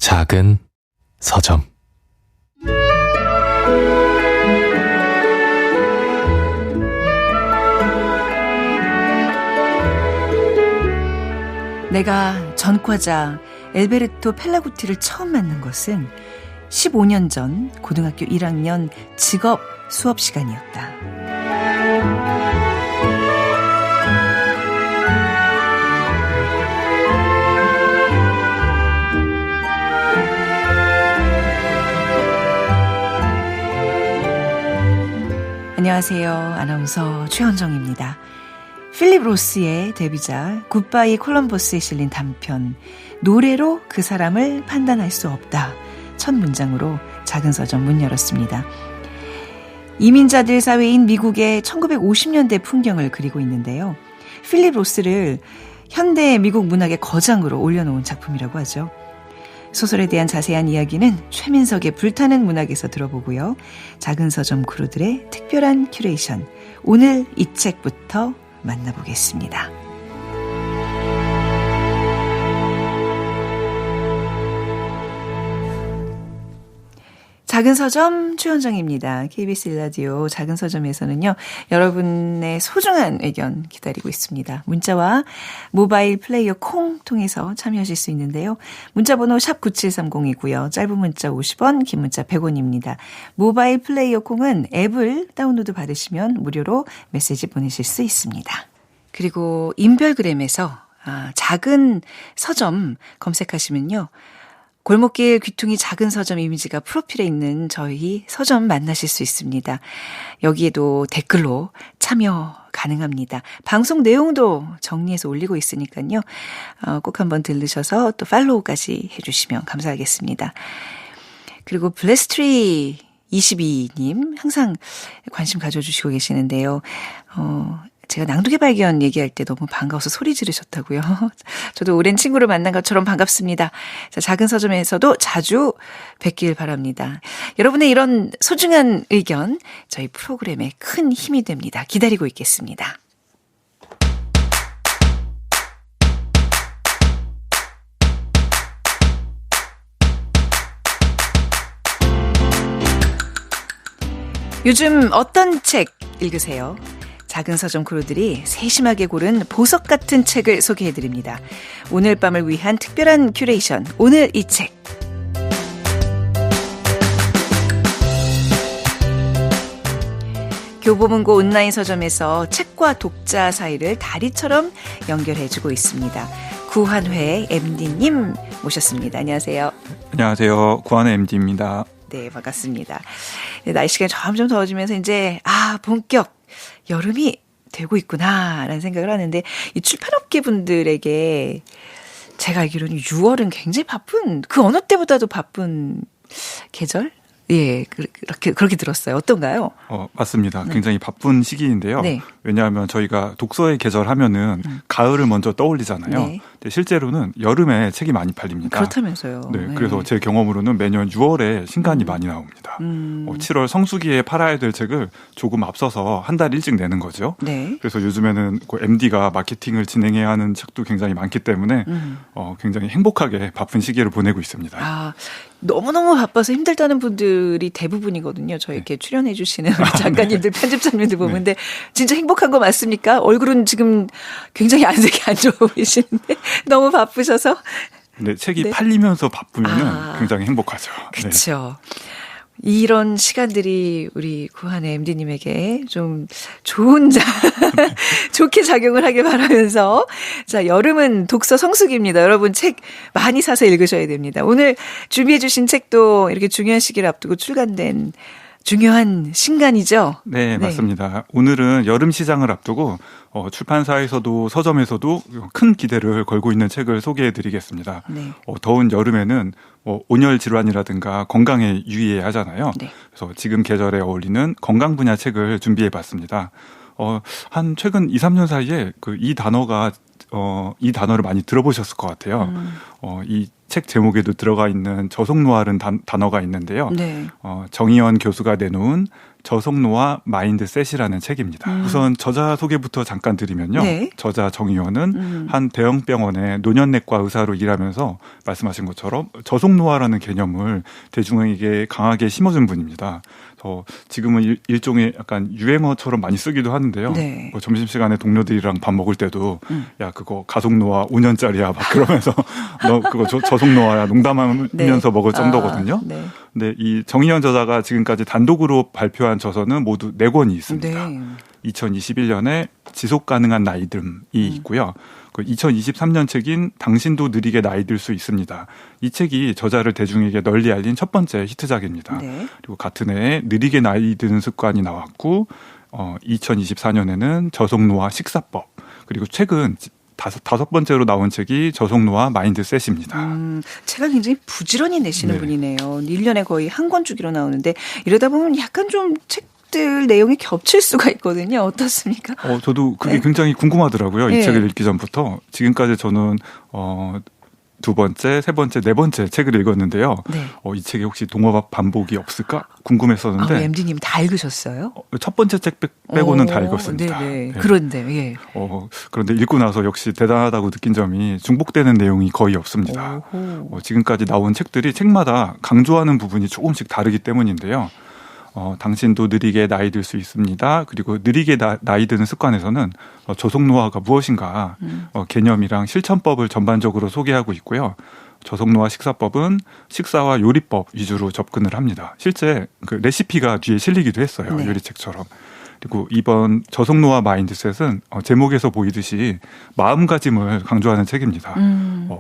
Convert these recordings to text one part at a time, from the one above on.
작은 서점. 내가 전과자 엘베르토 펠라구티를 처음 만난 것은 15년 전 고등학교 1학년 직업 수업 시간이었다. 안녕하세요. 아나운서 최현정입니다. 필립 로스의 데뷔작 굿바이 콜럼버스에 실린 단편 노래로 그 사람을 판단할 수 없다. 첫 문장으로 작은 서점 문 열었습니다. 이민자들 사회인 미국의 1950년대 풍경을 그리고 있는데요. 필립 로스를 현대 미국 문학의 거장으로 올려놓은 작품이라고 하죠. 소설에 대한 자세한 이야기는 최민석의 불타는 문학에서 들어보고요. 작은 서점 크루들의 특별한 큐레이션. 오늘 이 책부터 만나보겠습니다. 작은 서점 최현정입니다. KBS 1라디오 작은 서점에서는요. 여러분의 소중한 의견 기다리고 있습니다. 문자와 모바일 플레이어 콩 통해서 참여하실 수 있는데요. 문자번호 샵 9730이고요. 짧은 문자 50원, 긴 문자 100원입니다. 모바일 플레이어 콩은 앱을 다운로드 받으시면 무료로 메시지 보내실 수 있습니다. 그리고 인별그램에서 작은 서점 검색하시면요. 골목길 귀퉁이 작은 서점 이미지가 프로필에 있는 저희 서점 만나실 수 있습니다. 여기에도 댓글로 참여 가능합니다. 방송 내용도 정리해서 올리고 있으니까요. 꼭 한번 들르셔서 또 팔로우까지 해주시면 감사하겠습니다. 그리고 블레스트리 22님 항상 관심 가져주시고 계시는데요. 제가 낭독의 발견 얘기할 때 너무 반가워서 소리 지르셨다고요. 저도 오랜 친구를 만난 것처럼 반갑습니다. 자, 작은 서점에서도 자주 뵙길 바랍니다. 여러분의 이런 소중한 의견 저희 프로그램에 큰 힘이 됩니다. 기다리고 있겠습니다. 요즘 어떤 책 읽으세요? 작은 서점 크루들이 세심하게 고른 보석 같은 책을 소개해드립니다. 오늘 밤을 위한 특별한 큐레이션, 오늘 이 책. 교보문고 온라인 서점에서 책과 독자 사이를 다리처럼 연결해주고 있습니다. 구한회 MD님 모셨습니다. 안녕하세요. 안녕하세요. 구한회 MD입니다. 네, 반갑습니다. 날씨가 점점 더워지면서 이제 본격 여름이 되고 있구나라는 생각을 하는데 이 출판업계 분들에게 제가 알기로는 6월은 굉장히 바쁜 그 어느 때보다도 바쁜 계절? 예, 그렇게 들었어요. 어떤가요? 맞습니다. 굉장히 바쁜 시기인데요. 네. 왜냐하면 저희가 독서의 계절 하면은 가을을 먼저 떠올리잖아요. 네. 근데 실제로는 여름에 책이 많이 팔립니다. 그렇다면서요. 네, 그래서 제 경험으로는 매년 6월에 신간이 많이 나옵니다. 7월 성수기에 팔아야 될 책을 조금 앞서서 한 달 일찍 내는 거죠. 네. 그래서 요즘에는 MD가 마케팅을 진행해야 하는 책도 굉장히 많기 때문에 굉장히 행복하게 바쁜 시기를 보내고 있습니다. 너무너무 바빠서 힘들다는 분들이 대부분이거든요. 저희 이렇게 출연해 주시는 작가님들, 편집자님들 보면. 근데 진짜 행복한 거 맞습니까? 얼굴은 지금 굉장히 안색이 안 좋아 보이시는데 너무 바쁘셔서. 네, 책이 팔리면서 바쁘면 굉장히 행복하죠. 그렇죠. 이런 시간들이 우리 구한의 MD님에게 좀 좋게 작용을 하길 바라면서 자, 여름은 독서 성수기입니다. 여러분 책 많이 사서 읽으셔야 됩니다. 오늘 준비해 주신 책도 이렇게 중요한 시기를 앞두고 출간된 중요한 신간이죠? 네, 맞습니다. 오늘은 여름 시장을 앞두고 출판사에서도 서점에서도 큰 기대를 걸고 있는 책을 소개해드리겠습니다. 네. 더운 여름에는 온열 질환이라든가 건강에 유의해야 하잖아요. 네. 그래서 지금 계절에 어울리는 건강 분야 책을 준비해봤습니다. 한 최근 2, 3년 사이에 이 단어를 많이 들어보셨을 것 같아요. 이 책 제목에도 들어가 있는 저속노화라는 단어가 있는데요. 네. 정의연 교수가 내놓은 저속노화 마인드셋이라는 책입니다. 우선 저자 소개부터 잠깐 드리면요. 네. 저자 정의연은 한 대형 병원의 노년내과 의사로 일하면서 말씀하신 것처럼 저속노화라는 개념을 대중에게 강하게 심어준 분입니다. 지금은 일종의 약간 유행어처럼 많이 쓰기도 하는데요. 네. 뭐 점심시간에 동료들이랑 밥 먹을 때도 야 그거 가속노화 5년짜리야 막 그러면서 너 그거 저속노화야 농담하면서 네. 먹을 정도거든요. 네. 근데 이 정의연 저자가 지금까지 단독으로 발표한 저서는 모두 4권이 있습니다. 네. 2021년에 지속 가능한 나이듦이 있고요. 그 2023년 책인 당신도 느리게 나이 들 수 있습니다. 이 책이 저자를 대중에게 널리 알린 첫 번째 히트작입니다. 네. 그리고 같은 해에 느리게 나이 드는 습관이 나왔고 2024년에는 저속노화 식사법 그리고 최근 다섯 번째로 나온 책이 저속노화 마인드셋입니다. 책을 굉장히 부지런히 내시는 네. 분이네요. 1년에 거의 한 권 주기로 나오는데 이러다 보면 약간 좀 책들 내용이 겹칠 수가 있거든요. 어떻습니까? 저도 그게 네. 굉장히 궁금하더라고요. 네. 이 책을 읽기 전부터. 지금까지 저는 두 번째, 세 번째, 네 번째 책을 읽었는데요. 네. 이 책에 혹시 동화 반복이 없을까 궁금했었는데 MD님 다 읽으셨어요? 첫 번째 책 빼고는 다 읽었습니다. 네네. 네. 그런데 예. 그런데 읽고 나서 역시 대단하다고 느낀 점이 중복되는 내용이 거의 없습니다. 지금까지 나온 책들이 책마다 강조하는 부분이 조금씩 다르기 때문인데요. 당신도 느리게 나이 들 수 있습니다. 그리고 느리게 나이 드는 습관에서는 저속노화가 무엇인가 개념이랑 실천법을 전반적으로 소개하고 있고요. 저속노화 식사법은 식사와 요리법 위주로 접근을 합니다. 실제 그 레시피가 뒤에 실리기도 했어요. 네. 요리책처럼. 그리고 이번 저속노화 마인드셋은 제목에서 보이듯이 마음가짐을 강조하는 책입니다.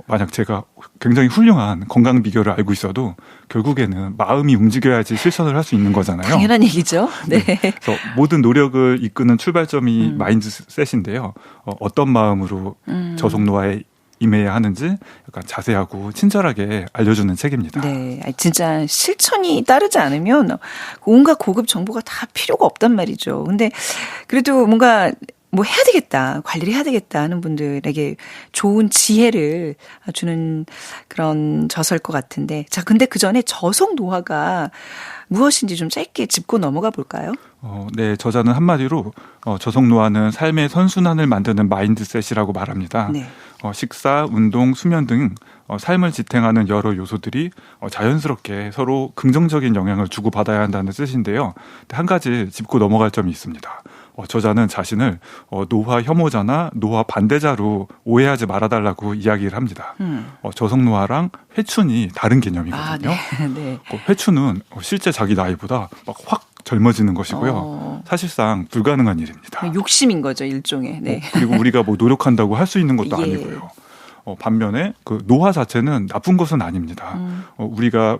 만약 제가 굉장히 훌륭한 건강 비결을 알고 있어도 결국에는 마음이 움직여야지 실천을 할 수 있는 거잖아요. 당연한 얘기죠. 네. 그래서 모든 노력을 이끄는 출발점이 마인드셋인데요. 어떤 마음으로 저속노화에 임해야 하는지 약간 자세하고 친절하게 알려주는 책입니다. 네. 진짜 실천이 따르지 않으면 온갖 고급 정보가 다 필요가 없단 말이죠. 근데 그래도 뭔가 뭐 해야 되겠다, 관리를 해야 되겠다 하는 분들에게 좋은 지혜를 주는 그런 저서일 것 같은데. 자, 근데 그 전에 저속 노화가 무엇인지 좀 짧게 짚고 넘어가 볼까요? 네, 저자는 한마디로 저속노화는 삶의 선순환을 만드는 마인드셋이라고 말합니다. 네. 식사, 운동, 수면 등 삶을 지탱하는 여러 요소들이 자연스럽게 서로 긍정적인 영향을 주고받아야 한다는 뜻인데요. 한 가지 짚고 넘어갈 점이 있습니다. 저자는 자신을 노화 혐오자나 노화 반대자로 오해하지 말아달라고 이야기를 합니다. 저속노화랑 회춘이 다른 개념이거든요. 네. 회춘은 실제 자기 나이보다 막 확 젊어지는 것이고요. 사실상 불가능한 일입니다. 욕심인 거죠, 일종의. 네. 그리고 우리가 뭐 노력한다고 할 수 있는 것도 예. 아니고요. 반면에 그 노화 자체는 나쁜 것은 아닙니다. 우리가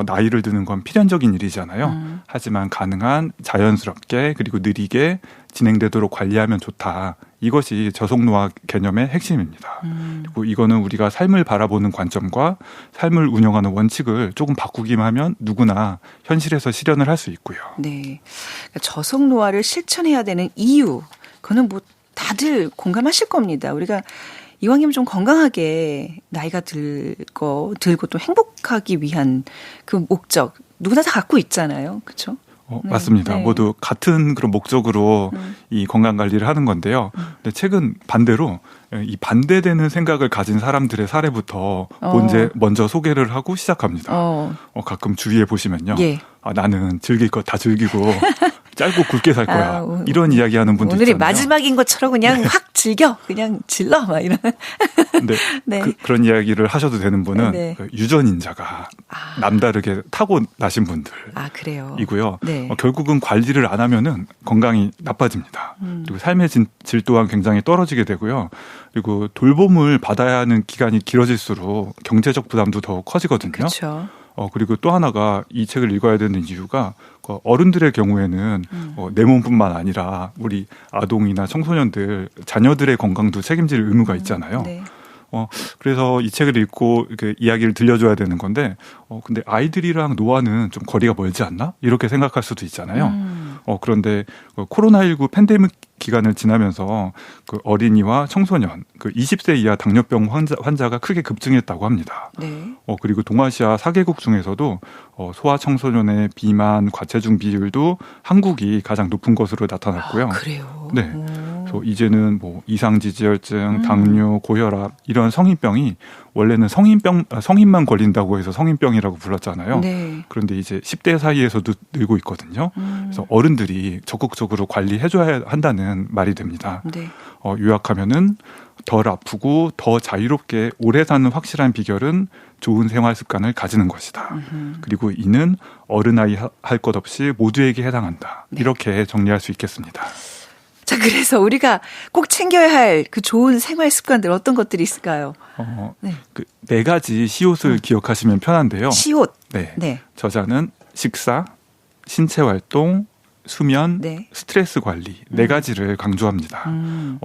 나이를 드는 건 필연적인 일이잖아요. 하지만 가능한 자연스럽게 그리고 느리게 진행되도록 관리하면 좋다. 이것이 저속노화 개념의 핵심입니다. 그리고 이거는 우리가 삶을 바라보는 관점과 삶을 운영하는 원칙을 조금 바꾸기만 하면 누구나 현실에서 실현을 할 수 있고요. 네, 그러니까 저속노화를 실천해야 되는 이유, 그거는 뭐 다들 공감하실 겁니다. 우리가 이왕이면 좀 건강하게 나이가 들고 또 행복하기 위한 그 목적 누구나 다 갖고 있잖아요, 그렇죠? 네. 맞습니다. 네. 모두 같은 그런 목적으로 이 건강 관리를 하는 건데요. 근데 최근 반대로 이 반대되는 생각을 가진 사람들의 사례부터 먼저 소개를 하고 시작합니다. 가끔 주위에 보시면요. 예. 나는 즐길 거 다 즐기고 짧고 굵게 살 거야. 이런 이야기하는 분들 오늘이 있잖아요. 마지막인 것처럼 그냥 네. 확 즐겨. 그냥 질러 막 이런. 네. 네. 그런 이야기를 하셔도 되는 분은 네. 그 유전인자가 남다르게 타고나신 분들. 그래요. 이고요. 네. 결국은 관리를 안 하면은 건강이 나빠집니다. 그리고 삶의 질 또한 굉장히 떨어지게 되고요. 그리고 돌봄을 받아야 하는 기간이 길어질수록 경제적 부담도 더 커지거든요. 그렇죠. 그리고 또 하나가 이 책을 읽어야 되는 이유가 어른들의 경우에는 내 몸뿐만 아니라 우리 아동이나 청소년들, 자녀들의 건강도 책임질 의무가 있잖아요. 네. 그래서 이 책을 읽고 이렇게 이야기를 들려줘야 되는 건데, 근데 아이들이랑 노화는 좀 거리가 멀지 않나? 이렇게 생각할 수도 있잖아요. 그런데 코로나19 팬데믹 기간을 지나면서 그 어린이와 청소년, 그 20세 이하 당뇨병 환자가 크게 급증했다고 합니다. 네. 그리고 동아시아 4개국 중에서도 소아 청소년의 비만, 과체중 비율도 한국이 가장 높은 것으로 나타났고요. 그래요? 네. 그래서 이제는 뭐 이상지지혈증, 당뇨, 고혈압 이런 성인병이 원래는 성인만 걸린다고 해서 성인병이라고 불렀잖아요. 네. 그런데 이제 10대 사이에서도 늘고 있거든요. 그래서 어른들이 적극적으로 관리해줘야 한다는 말이 됩니다. 네. 요약하면은 덜 아프고 더 자유롭게 오래 사는 확실한 비결은 좋은 생활 습관을 가지는 것이다. 그리고 이는 어른 아이 할 것 없이 모두에게 해당한다. 네. 이렇게 정리할 수 있겠습니다. 자, 그래서 우리가 꼭 챙겨야 할 그 좋은 생활 습관들 어떤 것들이 있을까요? 네. 그 4가지 시옷을 기억하시면 편한데요. 시옷. 네. 네. 저자는 식사, 신체 활동, 수면, 네. 스트레스 관리 4가지를 강조합니다.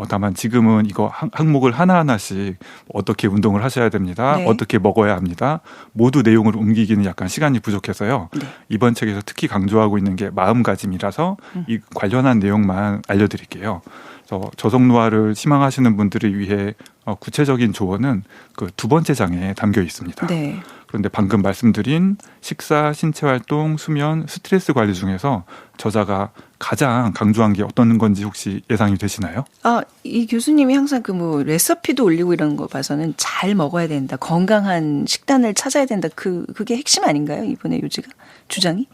다만 지금은 이거 항목을 하나하나씩 어떻게 운동을 하셔야 됩니다. 네. 어떻게 먹어야 합니다. 모두 내용을 옮기기는 약간 시간이 부족해서요. 네. 이번 책에서 특히 강조하고 있는 게 마음가짐이라서 이 관련한 내용만 알려드릴게요. 그래서 저속노화를 희망하시는 분들을 위해 구체적인 조언은 그 2번째 장에 담겨 있습니다. 네. 그런데 방금 말씀드린 식사, 신체 활동, 수면, 스트레스 관리 중에서 저자가 가장 강조한 게 어떤 건지 혹시 예상이 되시나요? 이 교수님이 항상 그 뭐 레시피도 올리고 이런 거 봐서는 잘 먹어야 된다. 건강한 식단을 찾아야 된다. 그게 핵심 아닌가요? 이번에 요지가 주장이?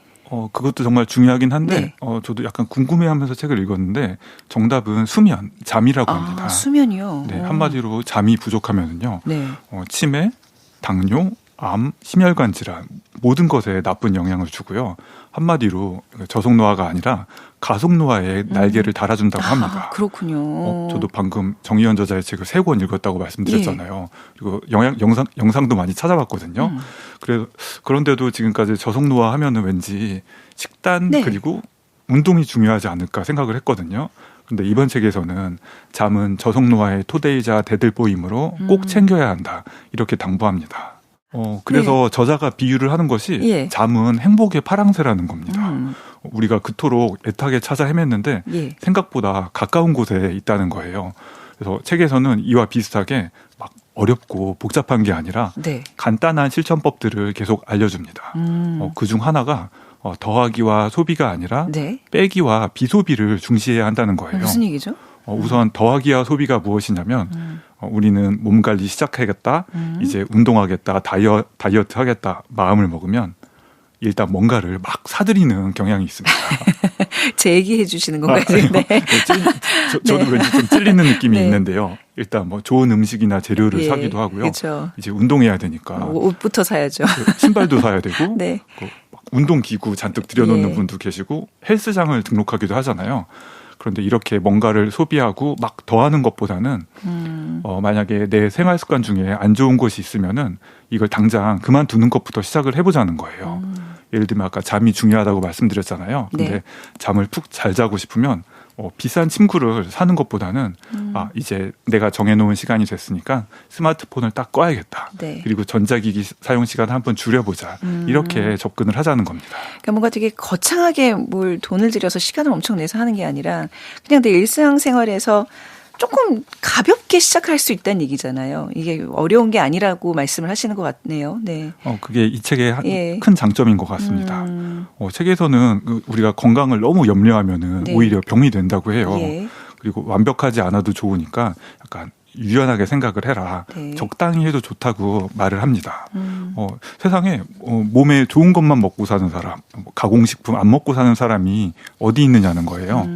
그것도 정말 중요하긴 한데 네. 저도 약간 궁금해하면서 책을 읽었는데 정답은 수면, 잠이라고 합니다. 수면이요? 네, 한마디로 잠이 부족하면은요. 네. 치매, 당뇨, 암, 심혈관 질환 모든 것에 나쁜 영향을 주고요. 한마디로 저속노화가 아니라 가속노화에 날개를 달아준다고 합니다. 그렇군요. 저도 방금 정의연 저자의 책을 3권 읽었다고 말씀드렸잖아요. 예. 그리고 영상도 많이 찾아봤거든요. 그런데도 지금까지 저속노화 하면은 왠지 식단 네. 그리고 운동이 중요하지 않을까 생각을 했거든요. 근데 이번 책에서는 잠은 저속노화의 토대이자 대들보이므로 꼭 챙겨야 한다. 이렇게 당부합니다. 그래서 저자가 비유를 하는 것이 예. 잠은 행복의 파랑새라는 겁니다. 우리가 그토록 애타게 찾아 헤맸는데 예. 생각보다 가까운 곳에 있다는 거예요. 그래서 책에서는 이와 비슷하게 막 어렵고 복잡한 게 아니라 네. 간단한 실천법들을 계속 알려줍니다. 그중 하나가 더하기와 소비가 아니라 네. 빼기와 비소비를 중시해야 한다는 거예요. 무슨 얘기죠? 우선 더하기와 소비가 무엇이냐면 우리는 몸 관리 시작하겠다, 이제 운동하겠다, 다이어트 하겠다 마음을 먹으면 일단 뭔가를 막 사들이는 경향이 있습니다. 제 얘기해 주시는 건가요? 네. 저도 네. 왠지 좀 찔리는 느낌이 네. 있는데요. 일단 뭐 좋은 음식이나 재료를 예, 사기도 하고요. 그렇죠. 이제 운동해야 되니까 옷부터 사야죠. 신발도 사야 되고 네. 운동기구 잔뜩 들여놓는 예. 분도 계시고 헬스장을 등록하기도 하잖아요. 그런데 이렇게 뭔가를 소비하고 막 더하는 것보다는 만약에 내 생활 습관 중에 안 좋은 것이 있으면은 이걸 당장 그만두는 것부터 시작을 해보자는 거예요. 예를 들면 아까 잠이 중요하다고 말씀드렸잖아요. 근데 네. 잠을 푹 잘 자고 싶으면 비싼 침구를 사는 것보다는 이제 내가 정해놓은 시간이 됐으니까 스마트폰을 딱 꺼야겠다. 네. 그리고 전자기기 사용 시간을 한번 줄여보자. 이렇게 접근을 하자는 겁니다. 그러니까 뭔가 되게 거창하게 뭘 돈을 들여서 시간을 엄청 내서 하는 게 아니라 그냥 내 일상생활에서 조금 가볍게 시작할 수 있다는 얘기잖아요. 이게 어려운 게 아니라고 말씀을 하시는 것 같네요. 네. 그게 이 책의 예. 큰 장점인 것 같습니다. 책에서는 우리가 건강을 너무 염려하면은 네. 오히려 병이 된다고 해요. 예. 그리고 완벽하지 않아도 좋으니까 약간 유연하게 생각을 해라. 네. 적당히 해도 좋다고 말을 합니다. 세상에 몸에 좋은 것만 먹고 사는 사람, 가공식품 안 먹고 사는 사람이 어디 있느냐는 거예요.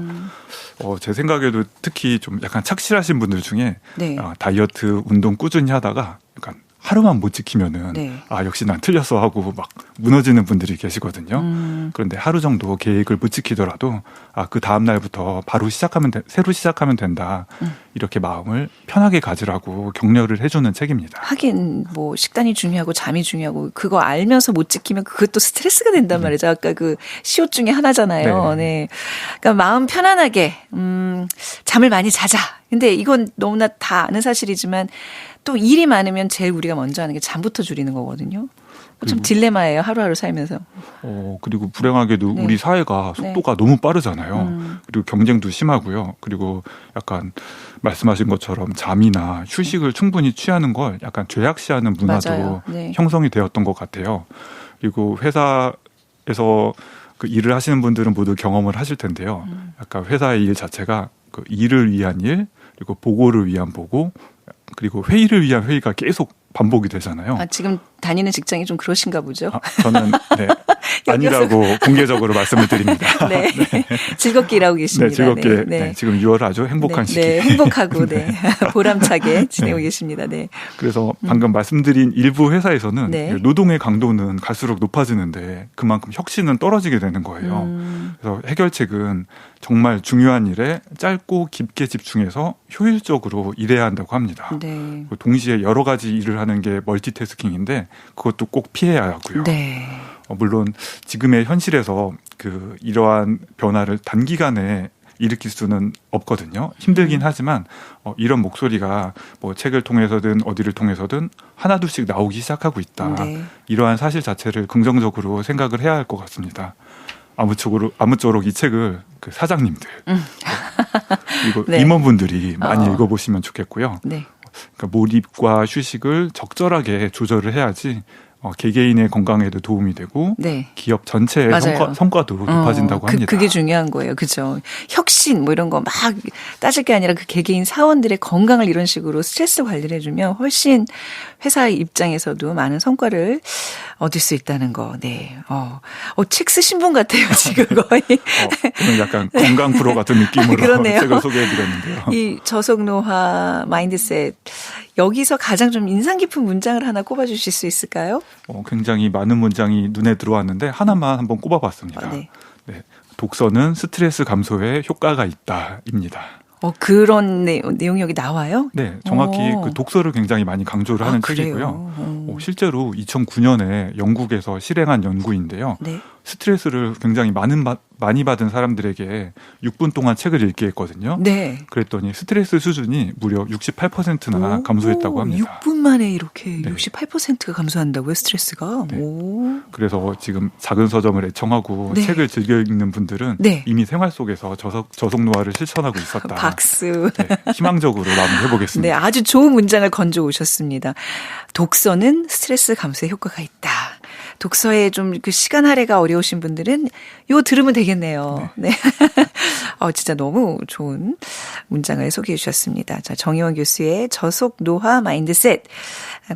제 생각에도 특히 좀 약간 착실하신 분들 중에 네. 다이어트 운동 꾸준히 하다가 약간 하루만 못 지키면은 네. 역시 난 틀렸어 하고 막 무너지는 분들이 계시거든요. 그런데 하루 정도 계획을 못 지키더라도 그 다음 날부터 바로 새로 시작하면 된다. 이렇게 마음을 편하게 가지라고 격려를 해주는 책입니다. 하긴 뭐 식단이 중요하고 잠이 중요하고 그거 알면서 못 지키면 그것도 스트레스가 된단 말이죠. 아까 그 시옷 중에 하나잖아요. 네. 네. 그러니까 마음 편안하게 잠을 많이 자자. 근데 이건 너무나 다 아는 사실이지만 또 일이 많으면 제일 우리가 먼저 하는 게 잠부터 줄이는 거거든요. 좀 딜레마예요. 하루하루 살면서. 그리고 불행하게도 네. 우리 사회가 속도가 너무 빠르잖아요. 그리고 경쟁도 심하고요. 그리고 약간 말씀하신 것처럼 잠이나 휴식을 충분히 취하는 걸 약간 죄악시하는 문화도 네. 형성이 되었던 것 같아요. 그리고 회사에서 그 일을 하시는 분들은 모두 경험을 하실 텐데요. 약간 회사의 일 자체가 그 일을 위한 일, 그리고 보고를 위한 보고, 그리고 회의를 위한 회의가 계속 반복이 되잖아요. 지금 다니는 직장이 좀 그러신가 보죠? 저는 네, 아니라고 공개적으로 말씀을 드립니다. 네. 즐겁게 일하고 계십니다. 네, 즐겁게. 네. 네, 지금 6월 아주 행복한 시기. 네, 행복하고 보람차게 지내고 계십니다. 네. 그래서 방금 말씀드린 일부 회사에서는 네. 노동의 강도는 갈수록 높아지는데 그만큼 혁신은 떨어지게 되는 거예요. 그래서 해결책은 정말 중요한 일에 짧고 깊게 집중해서 효율적으로 일해야 한다고 합니다. 네. 동시에 여러 가지 일을 하는 게 멀티태스킹인데 그것도 꼭 피해야 하고요. 네. 물론 지금의 현실에서 이러한 변화를 단기간에 일으킬 수는 없거든요. 힘들긴 하지만 이런 목소리가 뭐 책을 통해서든 어디를 통해서든 하나둘씩 나오기 시작하고 있다. 네. 이러한 사실 자체를 긍정적으로 생각을 해야 할 것 같습니다. 아무쪼록 이 책을 그 사장님들 그리고 네. 임원분들이 많이 읽어보시면 좋겠고요. 네. 그러니까 몰입과 휴식을 적절하게 조절을 해야지 개개인의 건강에도 도움이 되고 네. 기업 전체의 성과도 높아진다고 합니다. 그게 중요한 거예요. 그죠? 혁신 뭐 이런 거 막 따질 게 아니라 그 개개인 사원들의 건강을 이런 식으로 스트레스 관리를 해주면 훨씬 회사의 입장에서도 많은 성과를 얻을 수 있다는 거. 네. 책 쓰신 분 같아요. 지금 거의. 오늘 약간 건강 프로 같은 느낌으로 그러네요. 책을 소개해드렸는데요. 이 저속노화 마인드셋 여기서 가장 좀 인상 깊은 문장을 하나 꼽아주실 수 있을까요? 굉장히 많은 문장이 눈에 들어왔는데 하나만 한번 꼽아봤습니다. 네. 네. 독서는 스트레스 감소에 효과가 있다입니다. 그런 내용이 여기 나와요? 네, 정확히 그 독서를 굉장히 많이 강조를 하는 책이고요. 실제로 2009년에 영국에서 실행한 연구인데요. 네. 스트레스를 굉장히 많이 받은 사람들에게 6분 동안 책을 읽게 했거든요. 네. 그랬더니 스트레스 수준이 무려 68%나 감소했다고 합니다. 6분 만에 이렇게 68%가 감소한다고요, 스트레스가? 네. 그래서 지금 작은 서점을 애청하고 책을 즐겨 읽는 분들은 이미 생활 속에서 저속노화를 실천하고 있었다. 박수. 희망적으로 마무리해보겠습니다. 네, 아주 좋은 문장을 건져 오셨습니다. 독서는 스트레스 감소에 효과가 있다. 독서에 좀 그 시간 할애가 어려우신 분들은 이거 들으면 되겠네요. 네. 진짜 너무 좋은 문장을 소개해 주셨습니다. 자, 정의원 교수의 저속 노화 마인드셋.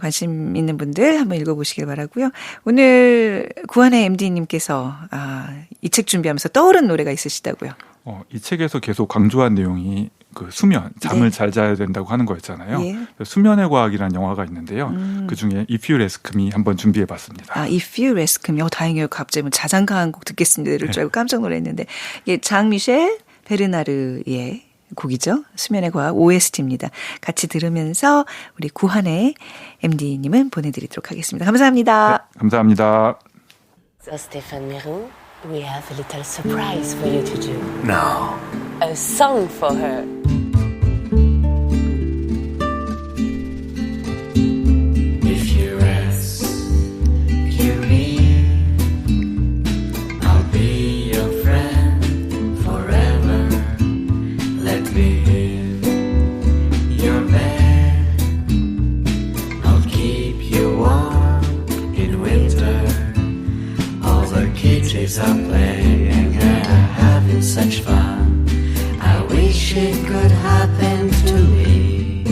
관심 있는 분들 한번 읽어보시길 바라고요. 오늘 구한의 MD님께서 이 책 준비하면서 떠오른 노래가 있으시다고요. 이 책에서 계속 강조한 내용이 그 수면, 잠을 잘 자야 된다고 하는 거였잖아요. 예. 수면의 과학이라는 영화가 있는데요. 그중에 If You Ask Me 한번 준비해봤습니다. If You Ask Me. 다행이에요. 갑자기 자장가 한 곡 듣겠습니다. 이럴 줄 알고 깜짝 놀랐는데 이게 장미셸 베르나르의 곡이죠. 수면의 과학 OST입니다. 같이 들으면서 우리 구한의 MD님은 보내드리도록 하겠습니다. 감사합니다. 네, 감사합니다. So Stéphane Mirou, we have a little surprise for you to do. No. A song for her. If you ask me, I'll be your friend forever. Let me in your bed. I'll keep you warm in winter. All the kids are playing and are having such fun. I wish it could happen to me,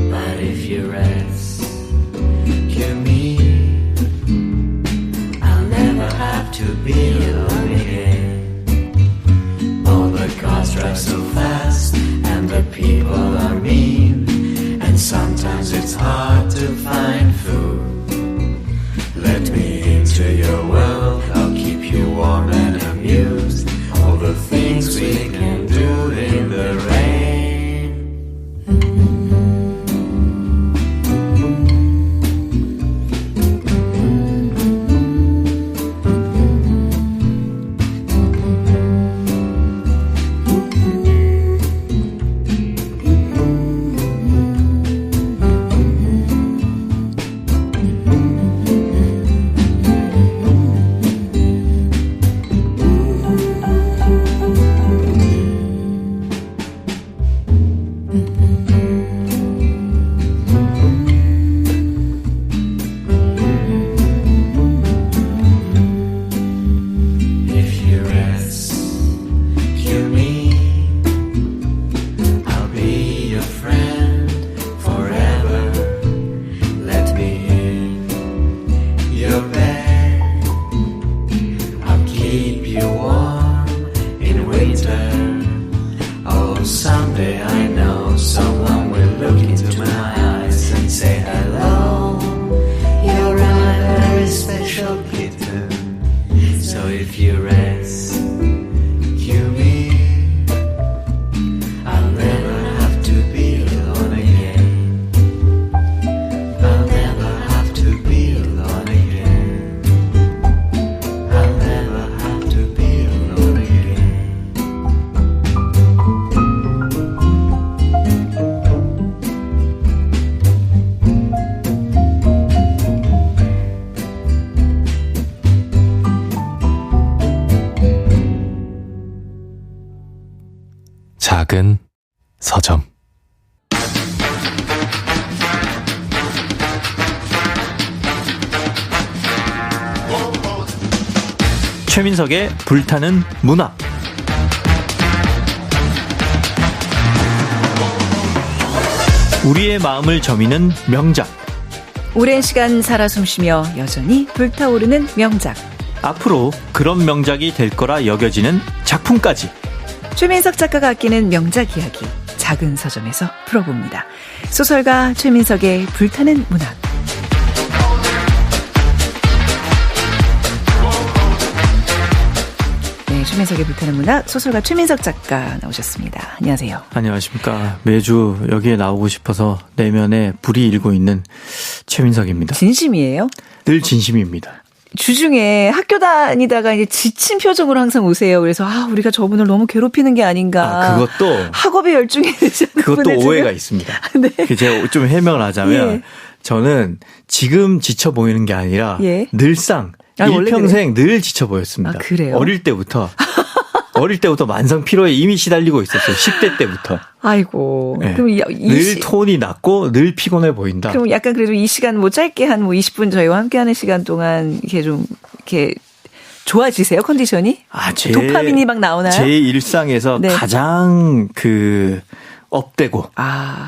but if you rescue me, I'll never have to be alone again. All the cars drive so fast and the people are mean, and sometimes it's hard to find food. Let me into your world, I'll keep you warm and amused. All the things we can do in the rain. your bed. I'll keep you warm in winter. Oh, someday I know someone will look into my eyes and say hello. You're my very special kitten. So if you rescue me, I'll never have to be alone again. I'll never have to be alone again. I'll never have to be alone again. 작은 서점. 최민석의 불타는 문학. 우리의 마음을 저미는 명작. 오랜 시간 살아 숨쉬며 여전히 불타오르는 명작. 앞으로 그런 명작이 될 거라 여겨지는 작품까지. 최민석 작가가 아끼는 명작 이야기 작은 서점에서 풀어봅니다. 소설가 최민석의 불타는 문학. 네, 최민석의 불타는 문학 소설가 최민석 작가 나오셨습니다. 안녕하세요. 안녕하십니까. 매주 여기에 나오고 싶어서 내면에 불이 일고 있는 최민석입니다. 진심이에요? 늘 진심입니다. 주중에 학교 다니다가 이제 지친 표정으로 항상 오세요. 그래서 우리가 저분을 너무 괴롭히는 게 아닌가. 그것도 학업에 열중해 계시는 그것도 오해가 있습니다. 네. 제가 좀 해명을 하자면 예. 저는 지금 지쳐 보이는 게 아니라 예. 늘상 일평생 그래? 늘 지쳐 보였습니다. 그래요? 어릴 때부터 만성 피로에 이미 시달리고 있었어요. 10대 때부터. 아이고. 네. 그럼 늘 톤이 낮고 늘 피곤해 보인다. 그럼 약간 그래도 이 시간 뭐 짧게 한 20분 저희와 함께하는 시간 동안 이렇게 좀 이렇게 좋아지세요 컨디션이? 도파민이 막 나오나요? 제 일상에서 네. 가장 업되고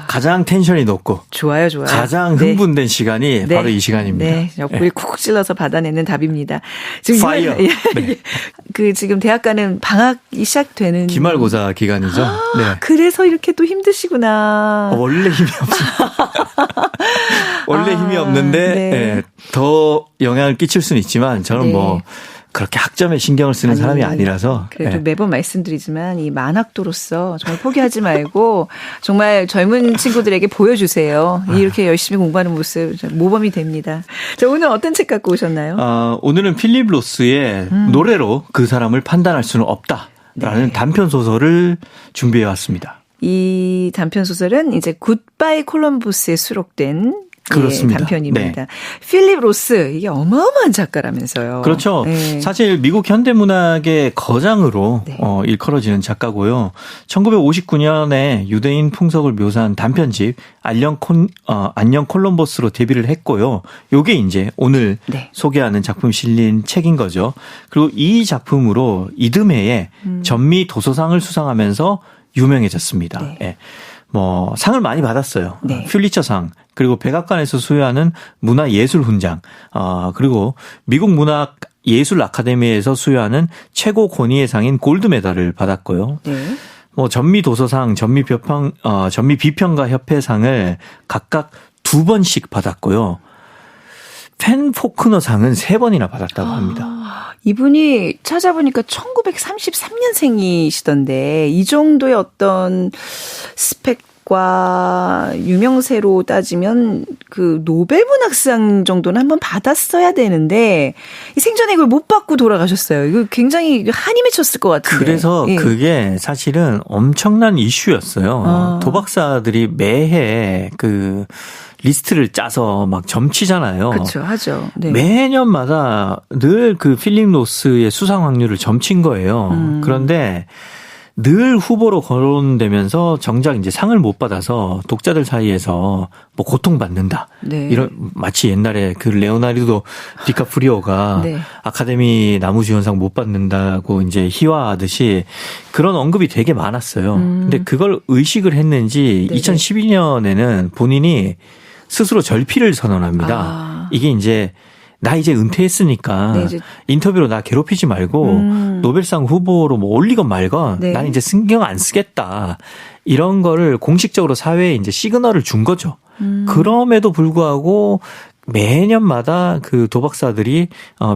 가장 텐션이 높고 좋아요. 가장 흥분된 네. 시간이 네. 바로 이 시간입니다. 네, 옆구리 쿡쿡 찔러서 받아내는 답입니다. 지금 파이어. 네. 지금 대학 가는 방학이 시작되는 기말고사 기간이죠. 네. 그래서 이렇게 또 힘드시구나. 원래 힘이 없습니다. 원래 힘이 없는데 네. 네. 더 영향을 끼칠 수는 있지만 저는 네. 뭐 그렇게 학점에 신경을 쓰는 사람이 아니라서. 그래도 네. 매번 말씀드리지만 이 만학도로서 정말 포기하지 말고 정말 젊은 친구들에게 보여주세요. 이렇게 열심히 공부하는 모습 모범이 됩니다. 자, 오늘 어떤 책 갖고 오셨나요? 오늘은 필립 로스의 노래로 그 사람을 판단할 수는 없다라는 네. 단편 소설을 준비해 왔습니다. 이 단편 소설은 이제 굿바이 콜럼버스에 수록된 그렇습니다. 예, 단편입니다. 네. 필립 로스 이게 어마어마한 작가라면서요. 그렇죠. 네. 사실 미국 현대문학의 거장으로 네. 일컬어지는 작가고요. 1959년에 유대인 풍속을 묘사한 단편집 안녕 콜럼버스로 데뷔를 했고요. 요게 이제 오늘 네. 소개하는 작품 실린 책인 거죠. 그리고 이 작품으로 이듬해에 전미 도서상을 수상하면서 유명해졌습니다. 네. 네. 뭐 상을 많이 받았어요. 네. 퓰리처상 그리고 백악관에서 수여하는 문화예술훈장 그리고 미국 문학예술 아카데미에서 수여하는 최고 권위의 상인 골드메달을 받았고요. 네. 뭐 전미 도서상, 전미 비평가 협회상을 각각 2번씩 받았고요. 펜 포크너상은 3번이나 받았다고 합니다. 이분이 찾아보니까 1933년생이시던데 이 정도의 어떤 스펙과 유명세로 따지면 그 노벨문학상 정도는 한번 받았어야 되는데 생전에 이걸 못 받고 돌아가셨어요. 이거 굉장히 한이 맺혔을 것 같은데. 그래서 예. 그게 사실은 엄청난 이슈였어요. 도박사들이 매해 리스트를 짜서 막 점치잖아요. 그렇죠, 하죠. 네. 매년마다 늘 그 필립 로스의 수상 확률을 점친 거예요. 그런데 늘 후보로 거론되면서 정작 이제 상을 못 받아서 독자들 사이에서 뭐 고통받는다. 네. 이런 마치 옛날에 그 레오나르도 디카프리오가 네. 아카데미 나무주연상 못 받는다고 이제 희화하듯이 그런 언급이 되게 많았어요. 근데 그걸 의식을 했는지 네네. 2012년에는 본인이 스스로 절필을 선언합니다. 이게 이제 나 이제 은퇴했으니까 네, 이제. 인터뷰로 나 괴롭히지 말고 노벨상 후보로 뭐 올리건 말건 네. 난 이제 신경 안 쓰겠다. 이런 거를 공식적으로 사회에 이제 시그널을 준 거죠. 그럼에도 불구하고 매년마다 그 도박사들이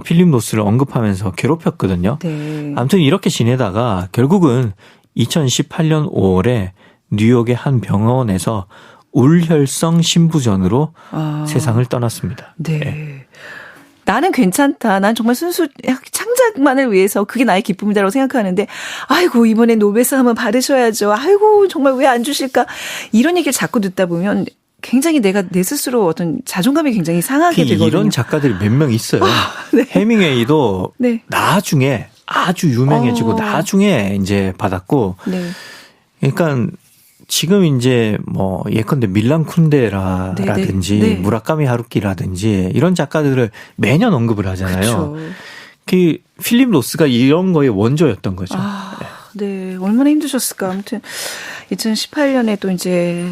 필립 노스를 언급하면서 괴롭혔거든요. 네. 아무튼 이렇게 지내다가 결국은 2018년 5월에 뉴욕의 한 병원에서 울혈성 심부전으로 세상을 떠났습니다. 네. 네. 나는 괜찮다. 난 정말 순수 창작만을 위해서 그게 나의 기쁨이다라고 생각하는데 아이고 이번에 노벨상 한번 받으셔야죠. 아이고 정말 왜 안 주실까. 이런 얘기를 자꾸 듣다 보면 굉장히 내가 내 스스로 어떤 자존감이 굉장히 상하게 되거든요. 이런 작가들이 몇 명 있어요. 네. 해밍웨이도 네. 나중에 아주 유명해지고 나중에 이제 받았고 네. 그러니까 지금 이제 뭐 예컨대 밀란 쿤데라라든지 네. 무라카미 하루키라든지 이런 작가들을 매년 언급을 하잖아요. 그렇죠. 그 필립 노스가 이런 거의 원조였던 거죠. 네. 얼마나 힘드셨을까. 아무튼 2018년에 또 이제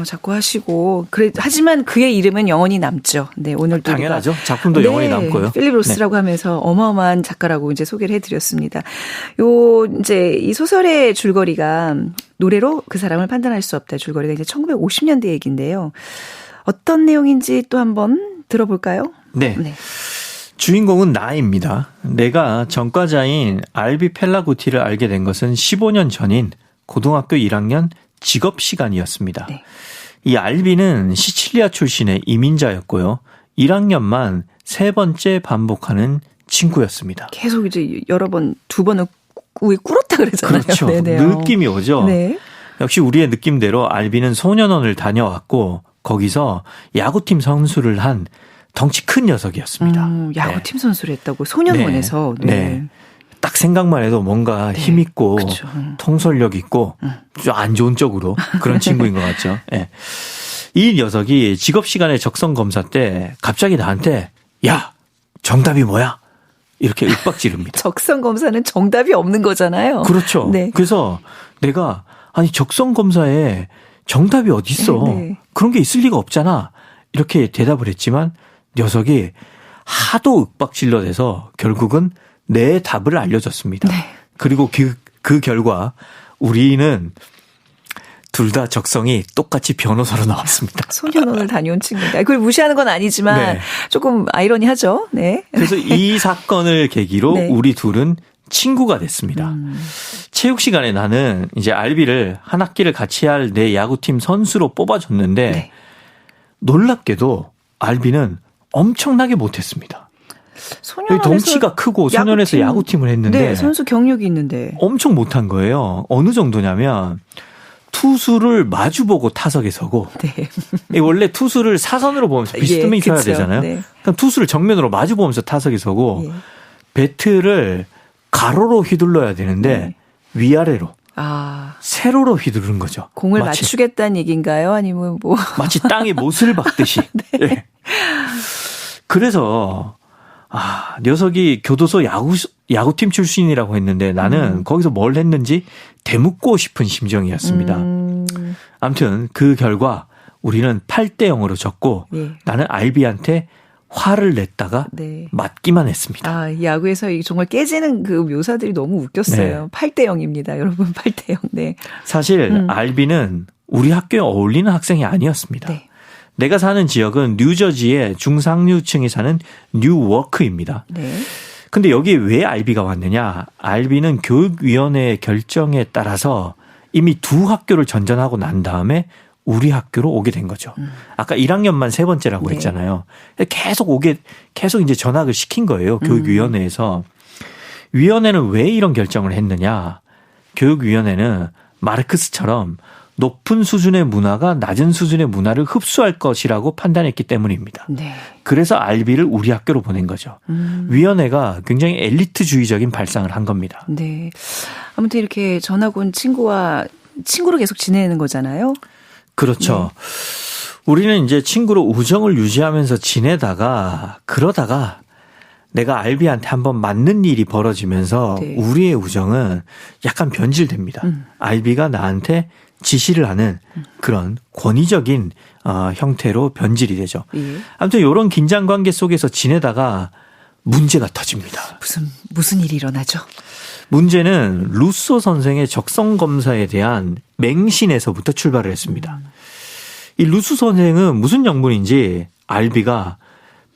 자꾸 하시고 하지만 그의 이름은 영원히 남죠. 네, 오늘 또 당연하죠. 작품도 영원히 남고요. 필립 로스라고 하면서 어마어마한 작가라고 이제 소개를 해드렸습니다. 요 이제 이 소설의 줄거리가 노래로 그 사람을 판단할 수 없다. 줄거리가 이제 1950년대 얘기인데요. 어떤 내용인지 또 한번 들어볼까요? 네. 네. 주인공은 나입니다. 내가 전과자인 알비 펠라구티를 알게 된 것은 15년 전인 고등학교 1학년 직업 시간이었습니다. 네. 이 알비는 시칠리아 출신의 이민자였고요. 1학년만 3번째 반복하는 친구였습니다. 계속 이제 여러 번, 2번은 위에 꿇었다 그러잖아요. 그렇죠. 네네요. 느낌이 오죠. 네. 역시 우리의 느낌대로 알비는 소년원을 다녀왔고 거기서 야구팀 선수를 한 덩치 큰 녀석이었습니다. 야구팀 선수를 했다고 소년원에서. 네. 네. 딱 생각만 해도 뭔가 힘 있고 그렇죠. 통솔력 있고 좀 안 좋은 쪽으로 그런 친구인 것 같죠. 네. 이 녀석이 직업 시간에 적성 검사 때 갑자기 나한테 야 정답이 뭐야? 이렇게 윽박지릅니다. 적성 검사는 정답이 없는 거잖아요. 그렇죠. 네. 그래서 내가 아니 적성 검사에 정답이 어디 있어? 네. 그런 게 있을 리가 없잖아. 이렇게 대답을 했지만 녀석이 하도 윽박질러대서 결국은 내 답을 알려줬습니다. 네. 그리고 그 결과 우리는 둘 다 적성이 똑같이 변호사로 나왔습니다. 소년원을 다녀온 친구인데 그걸 무시하는 건 아니지만 네. 조금 아이러니하죠. 네. 그래서 이 사건을 계기로 네. 우리 둘은 친구가 됐습니다. 체육 시간에 나는 이제 알비를 한 학기를 같이 할 내 야구팀 선수로 뽑아줬는데 네. 놀랍게도 알비는 엄청나게 못했습니다. 소년원에서 덩치가 크고 소년에서 야구팀을 했는데 네, 선수 경력이 있는데 엄청 못한 거예요. 어느 정도냐면 투수를 마주보고 타석에 서고 네. 원래 투수를 사선으로 보면서 비스듬히 예, 쳐야 그쵸. 되잖아요. 네. 그럼 투수를 정면으로 마주보면서 타석에 서고 예. 배트를 가로로 휘둘러야 되는데 네. 위아래로 아, 세로로 휘두르는 거죠. 공을 마치, 맞추겠다는 얘기인가요? 아니면 뭐 마치 땅에 못을 박듯이. 네. 그래서 녀석이 교도소 야구팀 출신이라고 했는데 나는 거기서 뭘 했는지 되묻고 싶은 심정이었습니다. 아무튼 그 결과 우리는 8대0으로 졌고 예. 나는 알비한테 화를 냈다가 네. 맞기만 했습니다. 아, 야구에서 이 정말 깨지는 그 묘사들이 너무 웃겼어요. 네. 8대0입니다. 여러분 8대0. 네. 사실 알비는 우리 학교에 어울리는 학생이 아니었습니다. 네. 내가 사는 지역은 뉴저지의 중상류층이 사는 뉴워크입니다. 네. 근데 여기에 왜 알비가 왔느냐? 알비는 교육위원회의 결정에 따라서 이미 2학교를 전전하고 난 다음에 우리 학교로 오게 된 거죠. 아까 1학년만 3번째라고 네. 했잖아요. 계속 이제 전학을 시킨 거예요. 교육위원회에서. 위원회는 왜 이런 결정을 했느냐? 교육위원회는 마르크스처럼 높은 수준의 문화가 낮은 수준의 문화를 흡수할 것이라고 판단했기 때문입니다. 네. 그래서 알비를 우리 학교로 보낸 거죠. 위원회가 굉장히 엘리트주의적인 발상을 한 겁니다. 네. 아무튼 이렇게 전학 온 친구로 계속 지내는 거잖아요. 그렇죠. 네. 우리는 이제 친구로 우정을 유지하면서 지내다가 그러다가 내가 알비한테 한번 맞는 일이 벌어지면서 네. 우리의 우정은 약간 변질됩니다. 알비가 나한테 지시를 하는 그런 권위적인 형태로 변질이 되죠. 예. 아무튼 이런 긴장 관계 속에서 지내다가 문제가 터집니다. 무슨 일이 일어나죠? 문제는 루소 선생의 적성 검사에 대한 맹신에서부터 출발을 했습니다. 이 루소 선생은 무슨 영문인지 알비가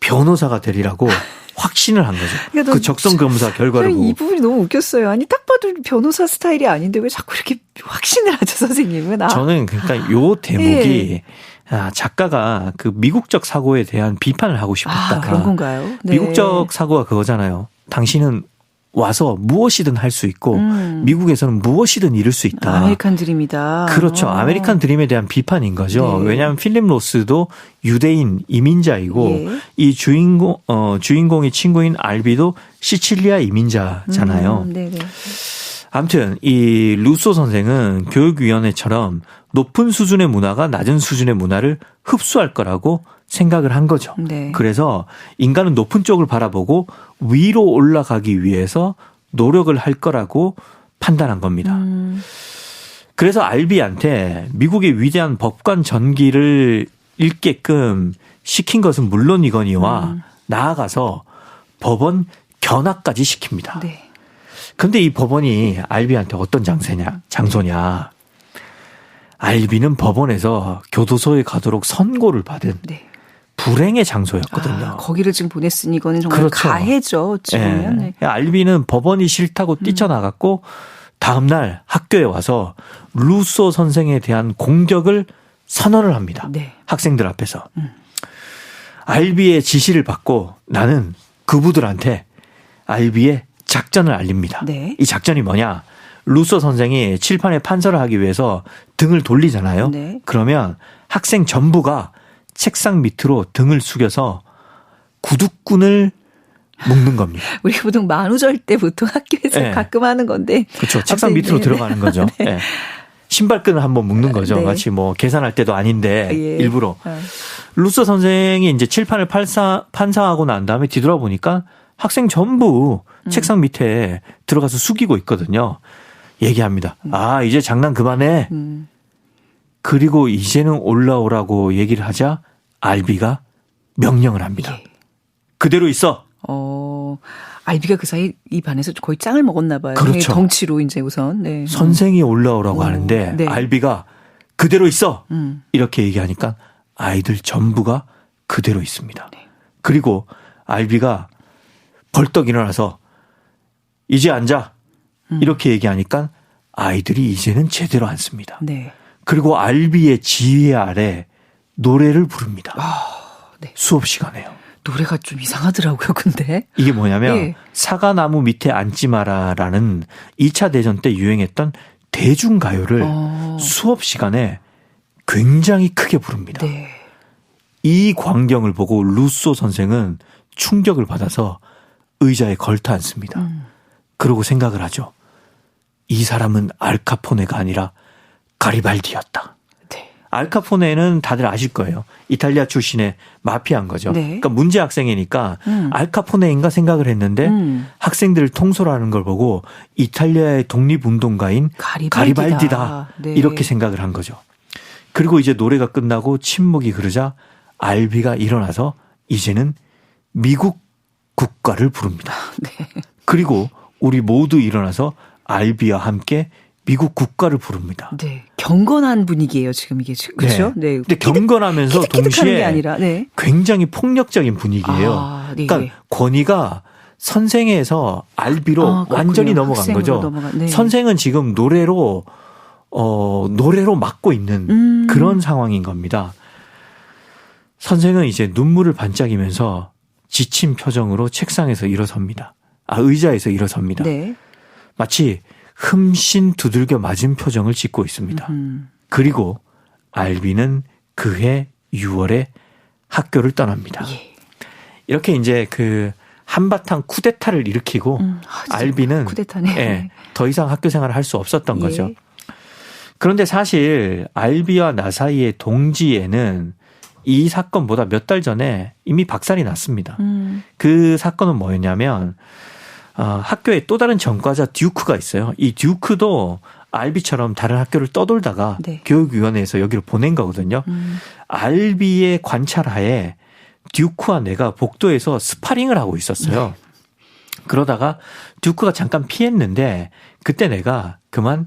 변호사가 되리라고 확신을 한 거죠. 그러니까 그 적성 검사 결과를 보고. 이 부분이 너무 웃겼어요. 아니 딱 봐도 변호사 스타일이 아닌데 왜 자꾸 이렇게 확신을 하죠, 선생님은? 저는 그러니까 요 대목이 작가가 그 미국적 사고에 대한 비판을 하고 싶었다. 그런 건가요? 네. 미국적 사고가 그거잖아요. 당신은 와서 무엇이든 할 수 있고 미국에서는 무엇이든 이룰 수 있다. 아메리칸 드림이다. 그렇죠. 아메리칸 드림에 대한 비판인 거죠. 네. 왜냐하면 필립 로스도 유대인 이민자이고 예. 이 주인공의 친구인 알비도 시칠리아 이민자잖아요. 네네. 아무튼 이 루소 선생은 교육위원회처럼 높은 수준의 문화가 낮은 수준의 문화를 흡수할 거라고 생각을 한 거죠. 네. 그래서 인간은 높은 쪽을 바라보고 위로 올라가기 위해서 노력을 할 거라고 판단한 겁니다. 그래서 알비한테 미국의 위대한 법관 전기를 읽게끔 시킨 것은 물론이거니와 나아가서 법원 견학까지 시킵니다. 네. 근데 이 법원이 알비한테 어떤 장소냐. 알비는 법원에서 교도소에 가도록 선고를 받은 네. 불행의 장소였거든요. 거기를 지금 보냈으니 이거는 정말 그렇죠. 가해죠. 어찌 보면. 네. 알비는 법원이 싫다고 뛰쳐나갔고 다음날 학교에 와서 루소 선생에 대한 공격을 선언을 합니다. 네. 학생들 앞에서. 알비의 지시를 받고 나는 그부들한테 알비의 작전을 알립니다. 네. 이 작전이 뭐냐. 루소 선생이 칠판에 판서를 하기 위해서 등을 돌리잖아요. 네. 그러면 학생 전부가 책상 밑으로 등을 숙여서 구두꾼을 묶는 겁니다. 우리가 보통 만우절 때 보통 학교에서 네. 가끔 하는 건데. 그렇죠. 책상 밑으로 들어가는 거죠. 네. 네. 신발끈을 한번 묶는 거죠. 네. 마치 뭐 계산할 때도 아닌데 예. 일부러. 루소 선생이 이제 칠판을 판사하고 난 다음에 뒤돌아보니까 학생 전부 책상 밑에 들어가서 숙이고 있거든요. 얘기합니다. 이제 장난 그만해. 그리고 이제는 올라오라고 얘기를 하자 알비가 명령을 합니다. 예. 그대로 있어. 알비가 그 사이 이 반에서 거의 짱을 먹었나 봐요. 그렇죠. 덩치로 이제 우선. 네. 선생이 올라오라고 하는데 네. 알비가 그대로 있어. 이렇게 얘기하니까 아이들 전부가 그대로 있습니다. 네. 그리고 알비가 벌떡 일어나서 이제 앉아. 이렇게 얘기하니까 아이들이 이제는 제대로 앉습니다. 네. 그리고 알비의 지휘 아래 노래를 부릅니다. 네. 수업 시간에요. 노래가 좀 이상하더라고요, 근데. 이게 뭐냐면 예. 사과나무 밑에 앉지 마라라는 2차 대전 때 유행했던 대중가요를 수업 시간에 굉장히 크게 부릅니다. 네. 이 광경을 보고 루소 선생은 충격을 받아서 의자에 걸터 앉습니다. 그러고 생각을 하죠. 이 사람은 알카포네가 아니라 가리발디였다. 네. 알카포네는 다들 아실 거예요. 이탈리아 출신의 마피아인 거죠. 네. 그러니까 문제 학생이니까 알카포네인가 생각을 했는데 학생들을 통솔하는 걸 보고 이탈리아의 독립운동가인 가리발디다. 네. 이렇게 생각을 한 거죠. 그리고 이제 노래가 끝나고 침묵이 흐르자 알비가 일어나서 이제는 미국 국가를 부릅니다. 네. 그리고 우리 모두 일어나서 알비와 함께 미국 국가를 부릅니다. 네. 경건한 분위기예요, 지금 이게. 그렇죠? 네. 근데 경건하면서 동시에 게 아니라, 네. 굉장히 폭력적인 분위기예요. 네. 그러니까 권위가 선생에서 알비로 완전히 넘어간 거죠. 네. 선생은 지금 노래로 막고 있는 그런 상황인 겁니다. 선생은 이제 눈물을 반짝이면서 지친 표정으로 책상에서 일어섭니다. 의자에서 일어섭니다. 네. 마치 흠씬 두들겨 맞은 표정을 짓고 있습니다. 그리고 알비는 그해 6월에 학교를 떠납니다. 예. 이렇게 이제 그 한바탕 쿠데타를 일으키고 알비는 쿠데타네. 예, 더 이상 학교 생활을 할 수 없었던 예. 거죠. 그런데 사실 알비와 나 사이의 동지에는 이 사건보다 몇 달 전에 이미 박살이 났습니다. 그 사건은 뭐였냐면 학교에 또 다른 전과자 듀크가 있어요. 이 듀크도 알비처럼 다른 학교를 떠돌다가 네. 교육위원회에서 여기를 보낸 거거든요. 알비의 관찰하에 듀크와 내가 복도에서 스파링을 하고 있었어요. 네. 그러다가 듀크가 잠깐 피했는데 그때 내가 그만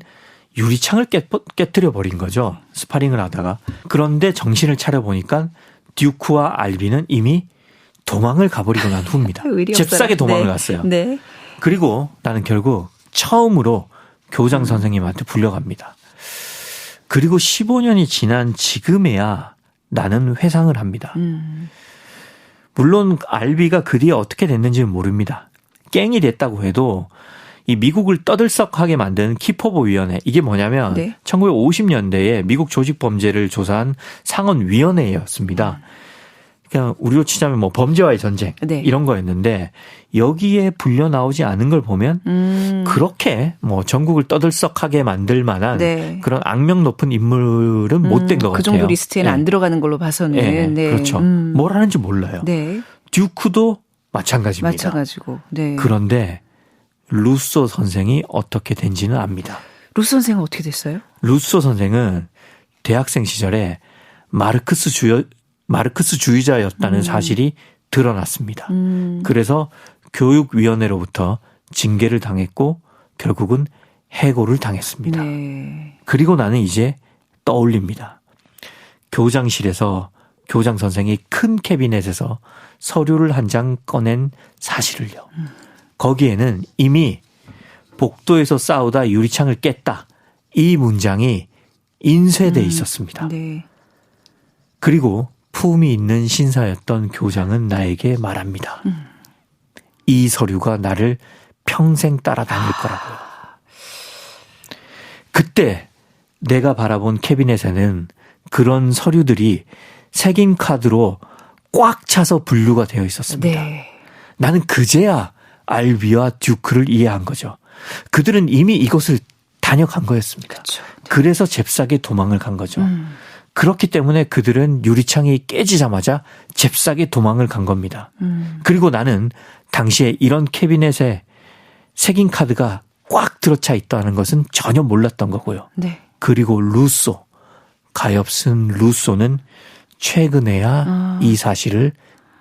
유리창을 깨뜨려 버린 거죠. 스파링을 하다가. 그런데 정신을 차려보니까 듀크와 알비는 이미 도망을 가버리고 난 후입니다. 잽싸게 도망을 네. 갔어요. 네. 그리고 나는 결국 처음으로 교장 선생님한테 불려갑니다. 그리고 15년이 지난 지금에야 나는 회상을 합니다. 물론 알비가 그 뒤에 어떻게 됐는지는 모릅니다. 갱이 됐다고 해도 이 미국을 떠들썩하게 만든 키포버위원회 이게 뭐냐면 네. 1950년대에 미국 조직범죄를 조사한 상원위원회였습니다. 그냥 우리로 치자면 뭐 범죄와의 전쟁 네. 이런 거였는데 여기에 불려 나오지 않은 걸 보면 그렇게 뭐 전국을 떠들썩하게 만들 만한 네. 그런 악명 높은 인물은 못 된 것 같아요. 그 정도 리스트에는 네. 안 들어가는 걸로 봐서는. 네. 네. 그렇죠. 뭘 하는지 몰라요. 네. 듀크도 마찬가지입니다. 마찬가지고. 네. 그런데 루소 선생이 어떻게 된지는 압니다. 루소 선생은 어떻게 됐어요? 루소 선생은 대학생 시절에 마르크스주의자였다는 사실이 드러났습니다. 그래서 교육위원회로부터 징계를 당했고 결국은 해고를 당했습니다. 네. 그리고 나는 이제 떠올립니다. 교장실에서 교장 선생이 큰 캐비넷에서 서류를 한 장 꺼낸 사실을요. 거기에는 이미 복도에서 싸우다 유리창을 깼다. 이 문장이 인쇄돼 있었습니다. 네. 그리고 품이 있는 신사였던 교장은 나에게 말합니다. 이 서류가 나를 평생 따라다닐 거라고요. 그때 내가 바라본 캐비넷에는 그런 서류들이 색인 카드로 꽉 차서 분류가 되어 있었습니다. 네. 나는 그제야 알비와 듀크를 이해한 거죠. 그들은 이미 이곳을 다녀간 거였습니다. 그쵸. 그래서 잽싸게 도망을 간 거죠. 그렇기 때문에 그들은 유리창이 깨지자마자 잽싸게 도망을 간 겁니다. 그리고 나는 당시에 이런 캐비넷에 색인 카드가 꽉 들어차 있다는 것은 전혀 몰랐던 거고요. 네. 그리고 루소, 가엾은 루소는 최근에야 이 사실을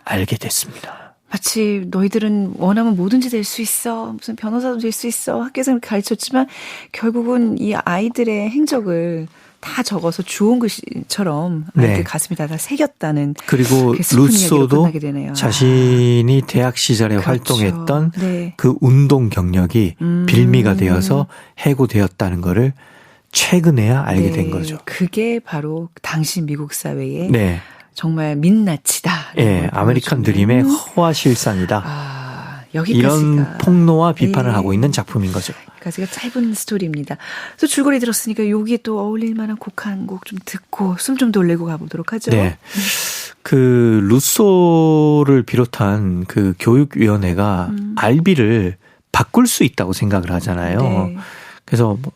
알게 됐습니다. 마치 너희들은 원하면 뭐든지 될 수 있어. 무슨 변호사도 될 수 있어. 학교에서 가르쳤지만 결국은 이 아이들의 행적을 다 적어서 주온 글씨처럼 아이들 네. 가슴에다 다 새겼다는. 그리고 루소도 자신이 대학 시절에 그렇죠. 활동했던 네. 그 운동 경력이 빌미가 되어서 해고되었다는 거를 최근에야 알게 네. 된 거죠. 그게 바로 당시 미국 사회의 네. 정말 민낯이다. 예, 아메리칸 드림의 허와 실상이다. 이런 폭로와 비판을 네. 하고 있는 작품인 거죠. 여기까지가 짧은 스토리입니다. 또 줄거리 들었으니까 여기에 또 어울릴 만한 곡 한 곡 좀 듣고 숨 좀 돌리고 가보도록 하죠. 네. 그 루소를 비롯한 그 교육위원회가 알비를 바꿀 수 있다고 생각을 하잖아요. 네. 그래서 뭐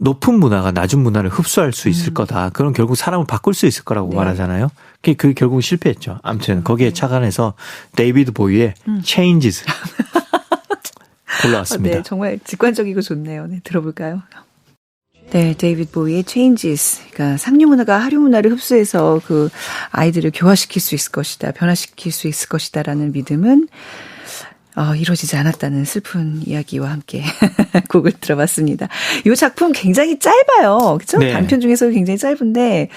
높은 문화가 낮은 문화를 흡수할 수 있을 거다. 그럼 결국 사람을 바꿀 수 있을 거라고 네. 말하잖아요. 그게 결국 실패했죠. 아무튼 거기에 착안해서 데이비드 보이의 Changes 골라왔습니다. 네, 정말 직관적이고 좋네요. 네, 들어볼까요? 네, 데이비드 보이의 Changes. 그러니까 상류 문화가 하류 문화를 흡수해서 그 아이들을 교화시킬 수 있을 것이다. 변화시킬 수 있을 것이다라는 믿음은 이루어지지 않았다는 슬픈 이야기와 함께 곡을 들어봤습니다. 이 작품 굉장히 짧아요. 그렇죠? 네. 단편 중에서 굉장히 짧은데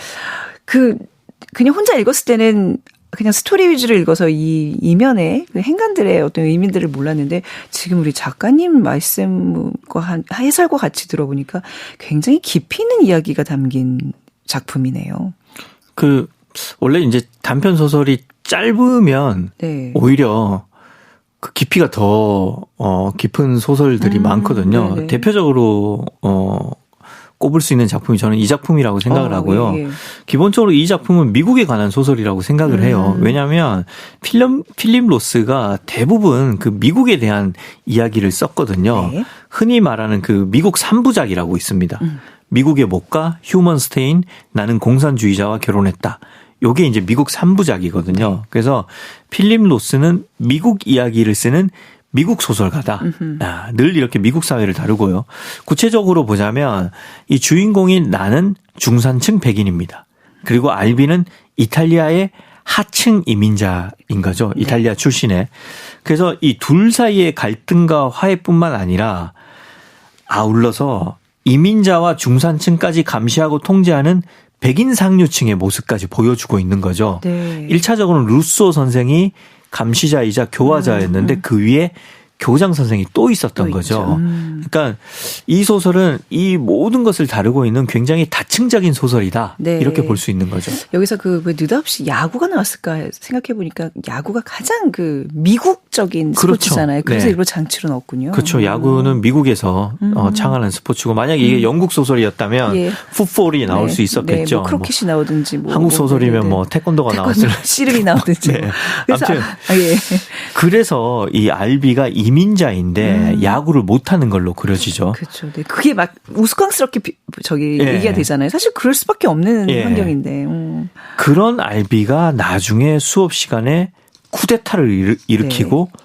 그냥 혼자 읽었을 때는 그냥 스토리 위주로 읽어서 이 이면에 그 행간들의 어떤 의미들을 몰랐는데 지금 우리 작가님 말씀과 해설과 같이 들어보니까 굉장히 깊이 있는 이야기가 담긴 작품이네요. 원래 이제 단편 소설이 짧으면 네. 오히려 그 깊이가 더 깊은 소설들이 많거든요. 네네. 대표적으로 꼽을 수 있는 작품이 저는 이 작품이라고 생각을 하고요. 예. 기본적으로 이 작품은 미국에 관한 소설이라고 생각을 해요. 왜냐하면 필립 로스가 대부분 그 미국에 대한 이야기를 썼거든요. 네. 흔히 말하는 그 미국 3부작이라고 있습니다. 미국의 목가, 휴먼 스테인, 나는 공산주의자와 결혼했다. 요게 이제 미국 3부작이거든요. 그래서 필립 노스는 미국 이야기를 쓰는 미국 소설가다. 늘 이렇게 미국 사회를 다루고요. 구체적으로 보자면 이 주인공인 나는 중산층 백인입니다. 그리고 알비는 이탈리아의 하층 이민자인 거죠. 이탈리아 출신의. 그래서 이 둘 사이의 갈등과 화해뿐만 아니라 아울러서 이민자와 중산층까지 감시하고 통제하는 백인 상류층의 모습까지 보여주고 있는 거죠. 네. 1차적으로는 루소 선생이 감시자이자 교화자였는데 그 위에 교장 선생이 또 있었던 거죠. 그러니까 이 소설은 이 모든 것을 다루고 있는 굉장히 다층적인 소설이다. 네. 이렇게 볼 수 있는 거죠. 여기서 왜 느닷없이 야구가 나왔을까 생각해 보니까 야구가 가장 미국적인 그렇죠. 스포츠잖아요. 그래서 네. 일부러 장치로 넣었군요. 그렇죠. 야구는 미국에서 창안한 스포츠고 만약에 이게 영국 소설이었다면 예. 풋볼이 나올 네. 수 있었겠죠. 네. 크로켓이 나오든지 한국 소설이면 태권도가 나왔을 씨름이 나오든지. 네. 그래서 아무튼 예. 그래서 이 알비가 이민자인데 야구를 못하는 걸로 그려지죠. 그렇죠. 네. 그게 막 우스꽝스럽게 예. 얘기가 되잖아요. 사실 그럴 수밖에 없는 예. 환경인데. 그런 알비가 나중에 수업 시간에 쿠데타를 일으키고 네.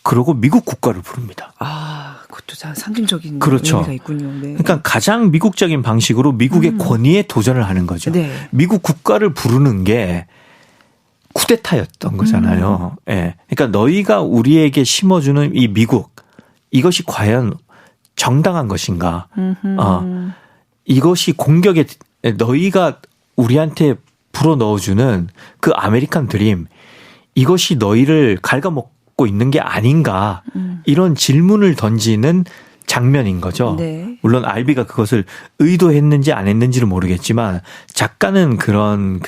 그러고 미국 국가를 부릅니다. 아, 그것도 참 상징적인 그렇죠. 의미가 있군요. 네. 그러니까 가장 미국적인 방식으로 미국의 권위에 도전을 하는 거죠. 네. 미국 국가를 부르는 게 쿠데타였던 거잖아요. 예. 그러니까 너희가 우리에게 심어주는 이 미국, 이것이 과연 정당한 것인가? 이것이 공격에 너희가 우리한테 불어 넣어주는 그 아메리칸 드림, 이것이 너희를 갉아먹고 있는 게 아닌가? 이런 질문을 던지는 장면인 거죠. 네. 물론 알비가 그것을 의도했는지 안 했는지를 모르겠지만 작가는 그런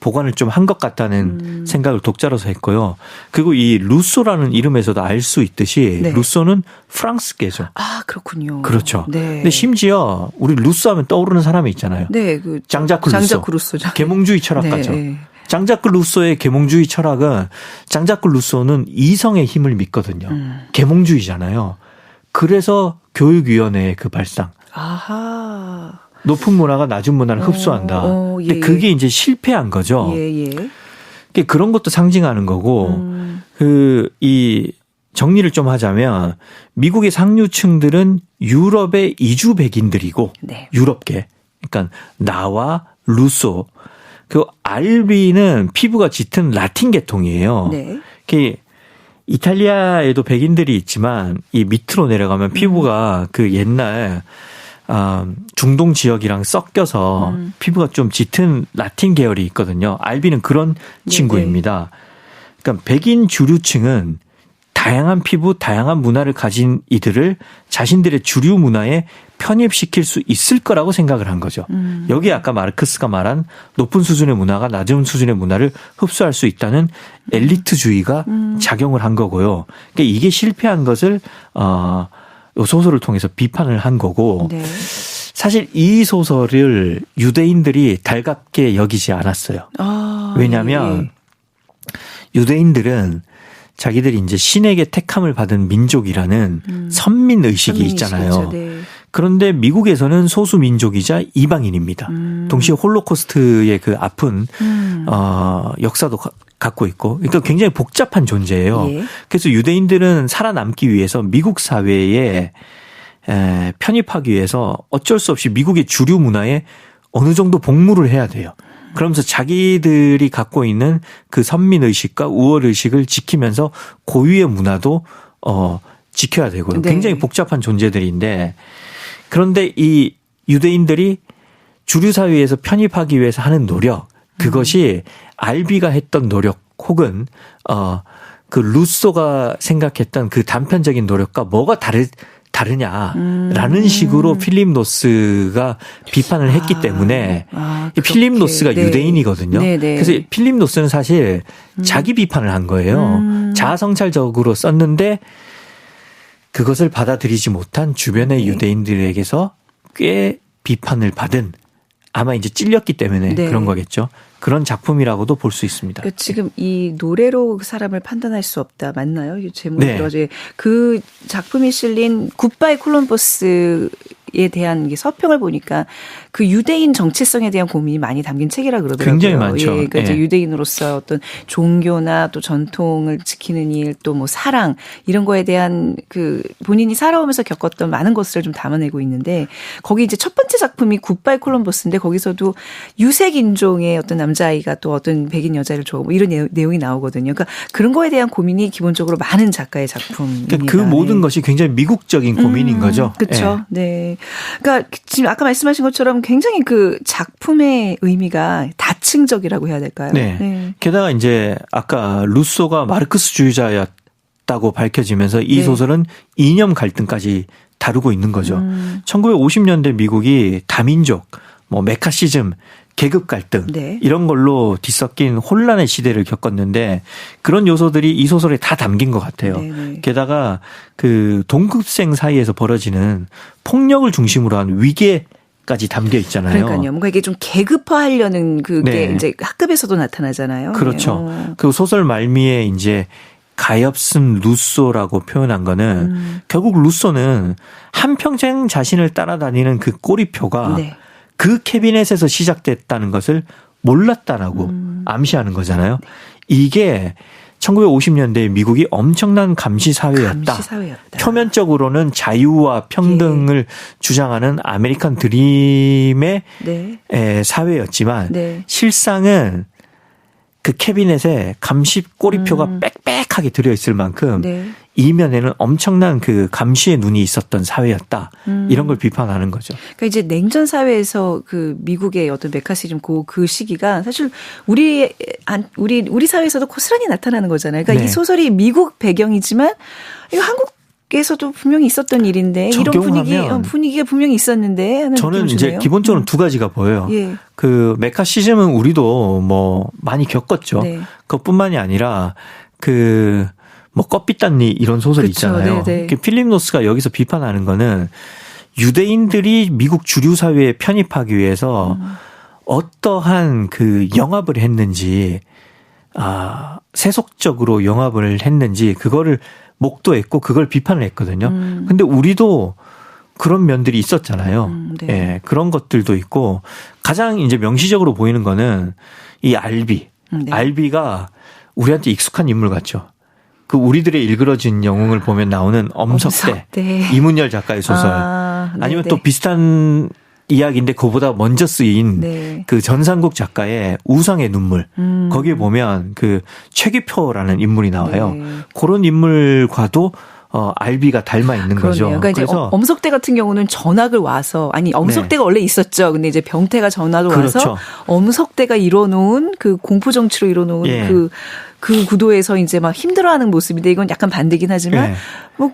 보관을 좀 한 것 같다는 생각을 독자로서 했고요. 그리고 이 루소라는 이름에서도 알 수 있듯이 네. 루소는 프랑스계죠. 아, 그렇군요. 그렇죠. 네. 근데 심지어 우리 루소 하면 떠오르는 사람이 있잖아요. 네, 장자크 루소죠. 계몽주의 철학가죠. 네. 장자크 루소의 계몽주의 철학은 장자크 루소는 이성의 힘을 믿거든요. 계몽주의잖아요. 그래서 교육위원회의 그 발상. 아하. 높은 문화가 낮은 문화를 흡수한다. 예, 근데 그게 이제 실패한 거죠. 예. 그런 것도 상징하는 거고, 이 정리를 좀 하자면, 미국의 상류층들은 유럽의 이주 백인들이고, 네. 유럽계. 그러니까 나와 루소. 그 알비는 피부가 짙은 라틴 계통이에요. 네. 이탈리아에도 백인들이 있지만 이 밑으로 내려가면 피부가 그 옛날 중동 지역이랑 섞여서 피부가 좀 짙은 라틴 계열이 있거든요. 알비는 그런 친구입니다. 그러니까 백인 주류층은 다양한 피부, 다양한 문화를 가진 이들을 자신들의 주류 문화에 편입시킬 수 있을 거라고 생각을 한 거죠. 여기에 아까 마르크스가 말한 높은 수준의 문화가 낮은 수준의 문화를 흡수할 수 있다는 엘리트주의가 작용을 한 거고요. 그러니까 이게 실패한 것을 이 소설을 통해서 비판을 한 거고 네. 사실 이 소설을 유대인들이 달갑게 여기지 않았어요. 왜냐하면 유대인들은 자기들이 이제 신에게 택함을 받은 민족이라는 선민 의식이 있잖아요. 네. 그런데 미국에서는 소수 민족이자 이방인입니다. 동시에 홀로코스트의 그 아픈 역사도 갖고 있고, 그러니까 굉장히 복잡한 존재예요. 예. 그래서 유대인들은 살아남기 위해서 미국 사회에 편입하기 위해서 어쩔 수 없이 미국의 주류 문화에 어느 정도 복무를 해야 돼요. 그러면서 자기들이 갖고 있는 그 선민의식과 우월의식을 지키면서 고유의 문화도 지켜야 되고요. 네. 굉장히 복잡한 존재들인데 그런데 이 유대인들이 주류 사회에서 편입하기 위해서 하는 노력, 그것이 알비가 했던 노력 혹은 그 루소가 생각했던 그 단편적인 노력과 뭐가 다르냐라는 식으로 필립 노스가 비판을 했기 때문에 필립 노스가 네. 유대인이거든요. 네, 네. 그래서 필립 노스는 사실 자기 비판을 한 거예요. 자아성찰적으로 썼는데 그것을 받아들이지 못한 주변의 유대인들에게서 꽤 비판을 받은, 아마 이제 찔렸기 때문에 네. 그런 거겠죠. 그런 작품이라고도 볼 수 있습니다. 그러니까 지금 이 노래로 사람을 판단할 수 없다. 맞나요? 이 제목이 네. 그 작품이 실린 굿바이 콜럼버스의 미국에 대한 서평을 보니까 그 유대인 정체성에 대한 고민이 많이 담긴 책이라 그러더라고요. 굉장히 많죠. 예, 그러니까 이제 유대인으로서 어떤 종교나 또 전통을 지키는 일, 또 뭐 사랑 이런 거에 대한 그 본인이 살아오면서 겪었던 많은 것을 좀 담아내고 있는데 거기 이제 첫 번째 작품이 굿바이 콜럼버스인데 거기서도 유색 인종의 어떤 남자아이가 또 어떤 백인 여자를 좋아하고 뭐 이런 내용이 나오거든요. 그러니까 그런 거에 대한 고민이 기본적으로 많은 작가의 작품입니다. 그러니까 그 모든 것이 굉장히 미국적인 고민인 거죠. 그렇죠. 네. 그러니까 지금 아까 말씀하신 것처럼 굉장히 그 작품의 의미가 다층적이라고 해야 될까요? 네. 네. 게다가 이제 아까 루소가 마르크스주의자였다고 밝혀지면서 이 소설은 이념 갈등까지 다루고 있는 거죠. 1950년대 미국이 다민족, 뭐 메카시즘, 계급 갈등 이런 걸로 뒤섞인 혼란의 시대를 겪었는데 그런 요소들이 이 소설에 다 담긴 것 같아요. 네네. 게다가 그 동급생 사이에서 벌어지는 폭력을 중심으로 한 위계까지 담겨 있잖아요. 그러니까요. 뭔가 이게 좀 계급화하려는 그게 이제 학급에서도 나타나잖아요. 그렇죠. 그 소설 말미에 이제 가엾은 루소라고 표현한 거는 결국 루소는 한평생 자신을 따라다니는 그 꼬리표가 그 캐비넷에서 시작됐다는 것을 몰랐다라고 암시하는 거잖아요. 이게 1950년대 미국이 엄청난 감시 사회였다. 표면적으로는 자유와 평등을 주장하는 아메리칸 드림의 사회였지만 실상은 그 캐비넷에 감시 꼬리표가 빽빽하게 들어있을 만큼 이면에는 엄청난 그 감시의 눈이 있었던 사회였다. 이런 걸 비판하는 거죠. 그러니까 이제 냉전 사회에서 그 미국의 어떤 메카시즘 그 시기가 사실 우리 사회에서도 고스란히 나타나는 거잖아요. 그러니까 이 소설이 미국 배경이지만 이거 한국에서도 분명히 있었던 일인데 이런 분위기가 분명히 있었는데 하는 저는 이제 기본적으로 두 가지가 보여요. 그 메카시즘은 우리도 뭐 많이 겪었죠. 그것뿐만이 아니라 그 뭐 껍빛단니 이런 소설 있잖아요. 필립 노스가 여기서 비판하는 거는 유대인들이 미국 주류 사회에 편입하기 위해서 어떠한 그 영합을 했는지, 세속적으로 영합을 했는지 그거를 목도했고 그걸 비판을 했거든요. 근데 우리도 그런 면들이 있었잖아요. 예, 그런 것들도 있고 가장 이제 명시적으로 보이는 거는 이 알비. 알비가 우리한테 익숙한 인물 같죠. 그 우리들의 일그러진 영웅을 보면 나오는 엄석대. 이문열 작가의 소설. 아니면 또 비슷한 이야기인데 그보다 먼저 쓰인 그 전상국 작가의 우상의 눈물. 거기에 보면 그 최규표라는 인물이 나와요. 그런 인물과도 알비가 닮아 있는 거죠. 그러니까 그래서 이제 엄석대 같은 경우는 전학을 와서 엄석대가 원래 있었죠. 근데 이제 병태가 전학을 와서 엄석대가 이뤄놓은 그 공포 정치로 이뤄놓은 그 구도에서 이제 막 힘들어하는 모습인데 이건 약간 반대긴 하지만 뭐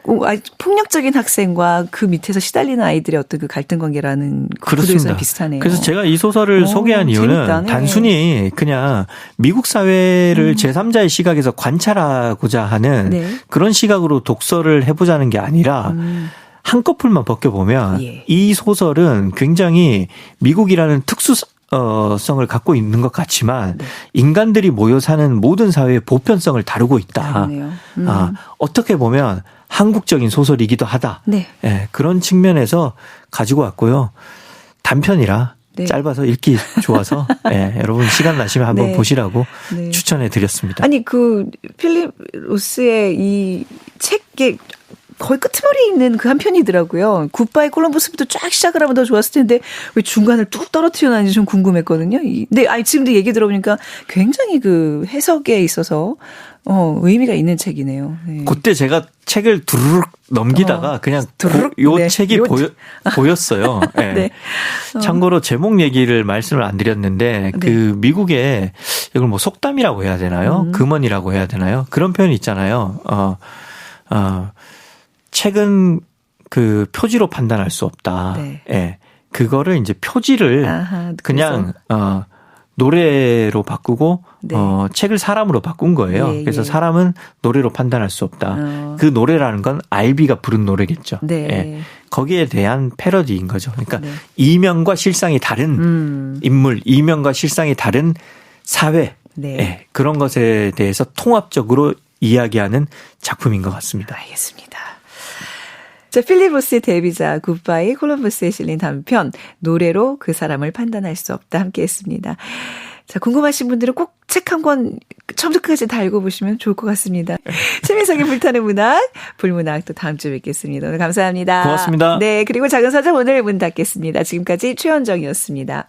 폭력적인 학생과 그 밑에서 시달리는 아이들의 어떤 그 갈등 관계라는 그 구도에서 비슷하네요. 그래서 제가 이 소설을 소개한 이유는 단순히 그냥 미국 사회를 제3자의 시각에서 관찰하고자 하는 그런 시각으로 독서를 해보자는 게 아니라 한꺼풀만 벗겨보면 이 소설은 굉장히 미국이라는 성을 갖고 있는 것 같지만 인간들이 모여 사는 모든 사회의 보편성을 다루고 있다. 어떻게 보면 한국적인 소설이기도 하다. 그런 측면에서 가지고 왔고요. 단편이라 짧아서 읽기 좋아서 여러분 시간 나시면 한번 보시라고 추천해 드렸습니다. 아니 그 필립 로스의 이 책에 거의 끄트머리에 있는 그 한 편이더라고요. 굿바이 콜럼버스부터 쫙 시작을 하면 더 좋았을 텐데 왜 중간을 뚝 떨어뜨려 놨는지 좀 궁금했거든요. 근데 지금도 얘기 들어보니까 굉장히 그 해석에 있어서 의미가 있는 책이네요. 그때 제가 책을 두루룩 넘기다가 그냥 요 책이 보였어요. 참고로 제목 얘기를 말씀을 안 드렸는데 그 미국에 이걸 뭐 속담이라고 해야 되나요? 금언이라고 해야 되나요? 그런 표현이 있잖아요. 책은 그 표지로 판단할 수 없다. 그거를 이제 표지를 그냥 노래로 바꾸고 책을 사람으로 바꾼 거예요. 그래서 사람은 노래로 판단할 수 없다. 그 노래라는 건 알비가 부른 노래겠죠. 거기에 대한 패러디인 거죠. 그러니까 이면과 실상이 다른 인물, 이면과 실상이 다른 사회 그런 것에 대해서 통합적으로 이야기하는 작품인 것 같습니다. 알겠습니다. 자, 필립 로스의 데뷔작 굿바이 콜럼버스에 실린 단편 노래로 그 사람을 판단할 수 없다 함께 했습니다. 자, 궁금하신 분들은 꼭 책 한 권 처음부터 끝까지 다 읽어보시면 좋을 것 같습니다. 최민석의 불타는 문학, 불문학 또 다음 주에 뵙겠습니다. 오늘 감사합니다. 고맙습니다. 네, 그리고 작은 서점 오늘 문 닫겠습니다. 지금까지 최현정이었습니다.